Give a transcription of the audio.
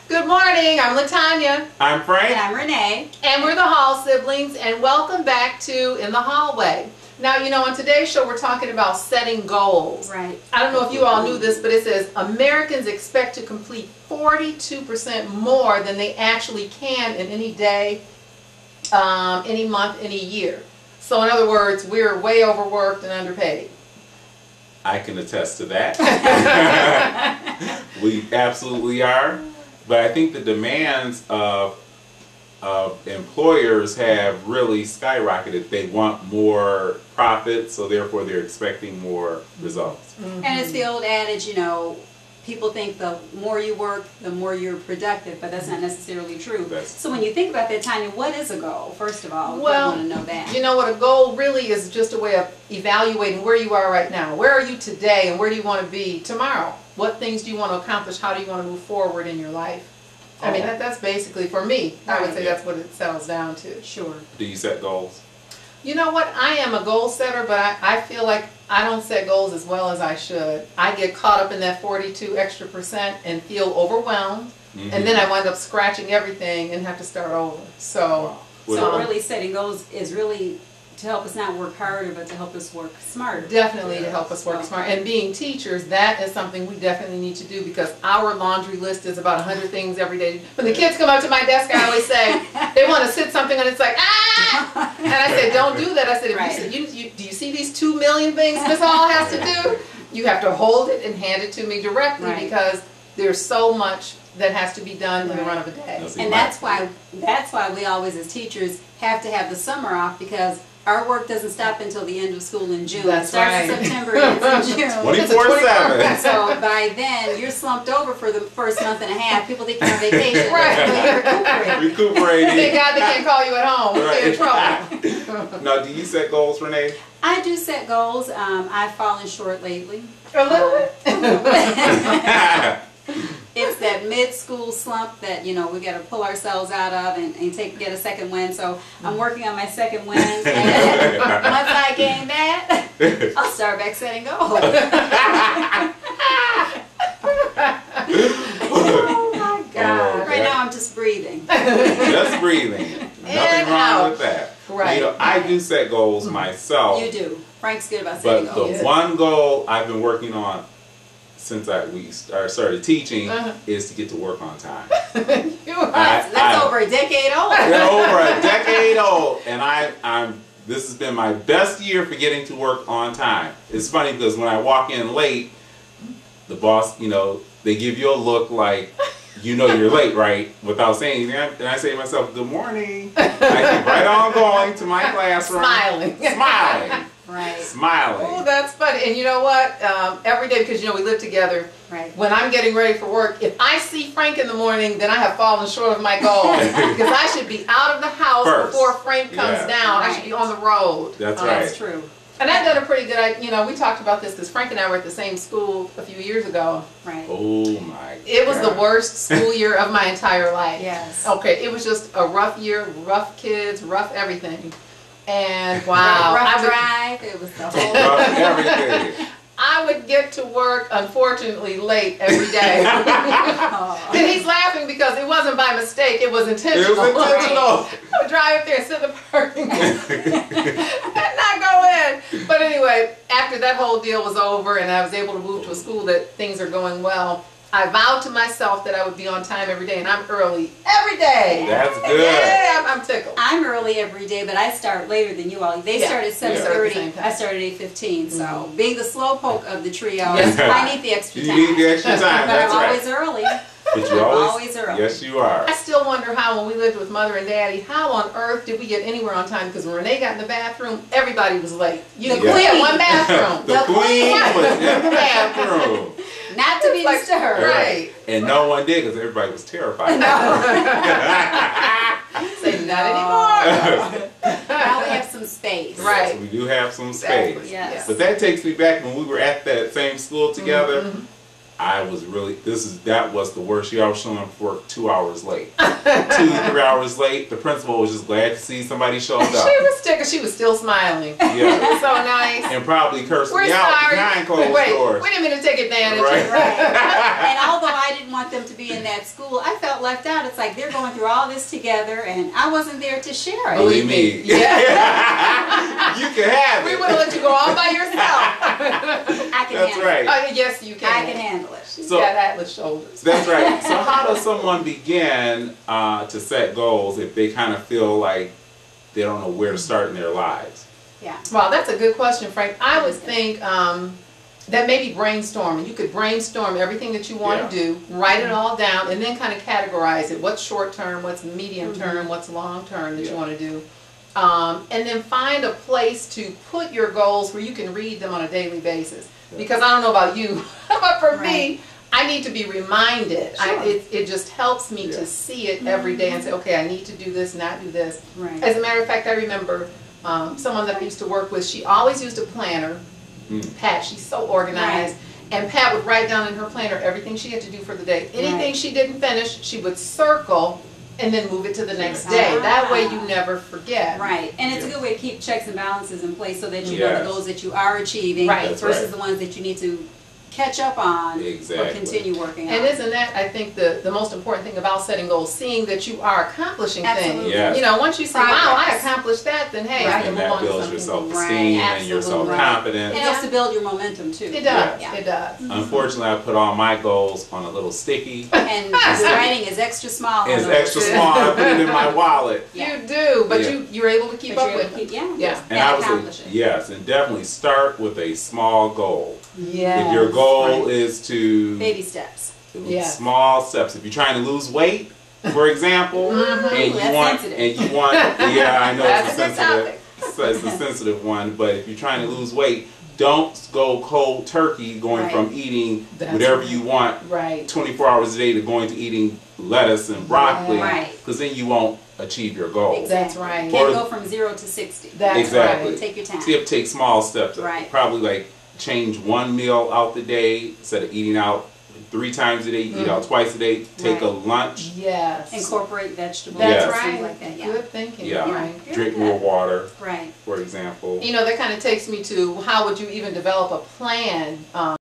Good morning, I'm LaTanya. I'm Frank. And I'm Renee. And we're the Hall siblings, and welcome back to In the Hallway. Now, you know, on today's show we're talking about setting goals. Right. I don't know if you all knew this, but it says Americans expect to complete 42% more than they actually can in any day, any month, any year. So in other words, we're way overworked and underpaid. I can attest to that. We absolutely are. But I think the demands of employers have really skyrocketed. They want more profit, so therefore they're expecting more results. Mm-hmm. And it's the old adage, you know, people think the more you work, the more you're productive, but that's not necessarily true. So when you think about that, Tanya, what is a goal, first of all? Well, I want to know that. You know what, a goal really is just a way of evaluating where you are right now. Where are you today and where do you want to be tomorrow? What things do you want to accomplish? How do you want to move forward in your life? I mean, that's basically, for me, I would say that's what it settles down to. Sure. Do you set goals? You know what, I am a goal setter, but I feel like I don't set goals as well as I should. I get caught up in that 42% extra and feel overwhelmed, and then I wind up scratching everything and have to start over. So, so really setting goals is really to help us not work harder, but to help us work smarter. Definitely to help us work smart. And being teachers, that is something we definitely need to do, because our laundry list is about 100 things every day. When the kids come up to my desk, I always say, they want to sit something and it's like, ah! And I said, don't do that. I said, if do you see these 2 million things Miss Hall has to do? You have to hold it and hand it to me directly, because there's so much that has to be done in the run of a day. And that's why we always as teachers have to have the summer off, because our work doesn't stop until the end of school in June. That's it starts in September, ends in June. 24/7. So by then, you're slumped over for the first month and a half. People think you're on vacation. Recuperating. Thank God they can't call you at home. We'll be in trouble. Now, do you set goals, Renee? I do set goals. I've fallen short lately. A little bit. It's that mid-school slump that, you know, we got to pull ourselves out of and get a second win. So I'm working on my second win. And once I gain that, I'll start back setting goals. Oh my God. Right now I'm just breathing. Just breathing. Nothing wrong with that. Right. You know, I do set goals myself. You do. Frank's good about setting goals. But the one goal I've been working on since we started teaching is to get to work on time. That's over a decade old. Over a decade old, and this has been my best year for getting to work on time. It's funny because when I walk in late, the boss, you know, they give you a look like, you know, you're late, right? Without saying anything, and I say to myself, "Good morning." I keep right on going to my classroom, smiling. Right. Smiling. Oh, that's funny. And you know what? Every day, because you know we live together. Right. When I'm getting ready for work, if I see Frank in the morning, then I have fallen short of my goal, because I should be out of the house before Frank comes down. I should be on the road. That's right. That's true. And I've done a pretty good. You know, we talked about this because Frank and I were at the same school a few years ago. Right. Oh my God. It was the worst school year of my entire life. Yes. Okay. It was just a rough year, rough kids, rough everything. And wow, rough drive. It was the whole rough everything. I would get to work, unfortunately, late every day. And he's laughing because it wasn't by mistake; it was intentional. It was intentional. I would drive up there and sit in the parking lot and not go in. But anyway, after that whole deal was over, and I was able to move to a school that things are going well, I vowed to myself that I would be on time every day, and I'm early every day. That's good. Yeah, I'm tickled. I'm early every day, but I start later than you all. They start at 7:30. I start at 8:15. So being the slowpoke of the trio, I need the extra time. You need the extra time. But That's I'm right. always early. But you're always early. Yes, you are. I still wonder how, when we lived with Mother and Daddy, how on earth did we get anywhere on time? Because when Renee got in the bathroom, everybody was late. We had one bathroom. The queen was in the bathroom. Not to be disturbed. Right. And no one did, because everybody was terrified. Say not anymore. Now we have some space. Right. Yes, we do have some space. Yes. But that takes me back when we were at that same school together. I was really, that was the worst year. I was showing up for work 2 hours late. 2 to 3 hours late. The principal was just glad to see somebody showed up. She was sticking. She was still smiling. Yeah. It was so nice. And probably cursing We're me out sorry. behind closed doors. We didn't mean to take advantage. Right. And although I didn't want them to be in that school, I felt left out. It's like they're going through all this together, and I wasn't there to share it. Believe me. Yeah. You can have it. We would have let you go all by yourself. I can That's handle right. Oh, yes, you can. I can handle it. She's So- got atlas shoulders. That's right. So how does someone begin to set goals if they kind of feel like they don't know where to start in their lives? Yeah. Well, that's a good question, Frank. I would think that maybe brainstorming. You could brainstorm everything that you want to do, write it all down, and then kind of categorize it. What's short term, what's medium term, what's long term that you want to do. And then find a place to put your goals where you can read them on a daily basis. Because I don't know about you, but for me, I need to be reminded. Sure. It just helps me to see it every day and say, okay, I need to do this, not do this. Right. As a matter of fact, I remember someone that I used to work with, she always used a planner. Pat, she's so organized. Right. And Pat would write down in her planner everything she had to do for the day. Anything she didn't finish, she would circle and then move it to the next day. That way you never forget. Right, and it's a good way to keep checks and balances in place so that you know Yes. the goals that you are achieving Right. versus the ones that you need to catch up on Exactly. or continue working on. And isn't that, I think, the most important thing about setting goals, seeing that you are accomplishing Absolutely. things. Yes. You know, once you say, Progress. wow, I accomplished that, then hey, I can And move that on to builds your something. self-esteem Right. and your Absolutely. self-confidence. It helps to build your momentum too. It does, Yeah. it does. Unfortunately, I put all my goals on a little sticky. And the writing is extra small. It's on those. extra small. I put it in my wallet. Yeah. You do, but Yeah. you're able to keep But up you're with able to it. keep, yeah. Yeah. And I would accomplish say, it. yes, and definitely start with a small goal. Yes. If your goal is to Baby steps. Yes. small steps, if you're trying to lose weight, for example, and you That's want, sensitive. yeah, I know That's it's a a good sensitive, it's a sensitive one, but if you're trying to lose weight, don't go cold turkey going Right. from eating That's whatever right. you want Right. 24 hours a day to going to eating lettuce and broccoli, Right. because then you won't achieve your goal. Exactly. That's right. Can't Or- go from 0 to 60. That's Exactly. right. Take your time. So you have to take small steps. Right. Probably like change one meal out the day instead of eating out 3 times a day. Eat out twice a day. Take a Right. lunch. Yes. Incorporate vegetables. That's Yes. right. Things like that. Yeah. Good thinking. Yeah. Right. Drink more water, Right. for example. You know, that kind of takes me to how would you even develop a plan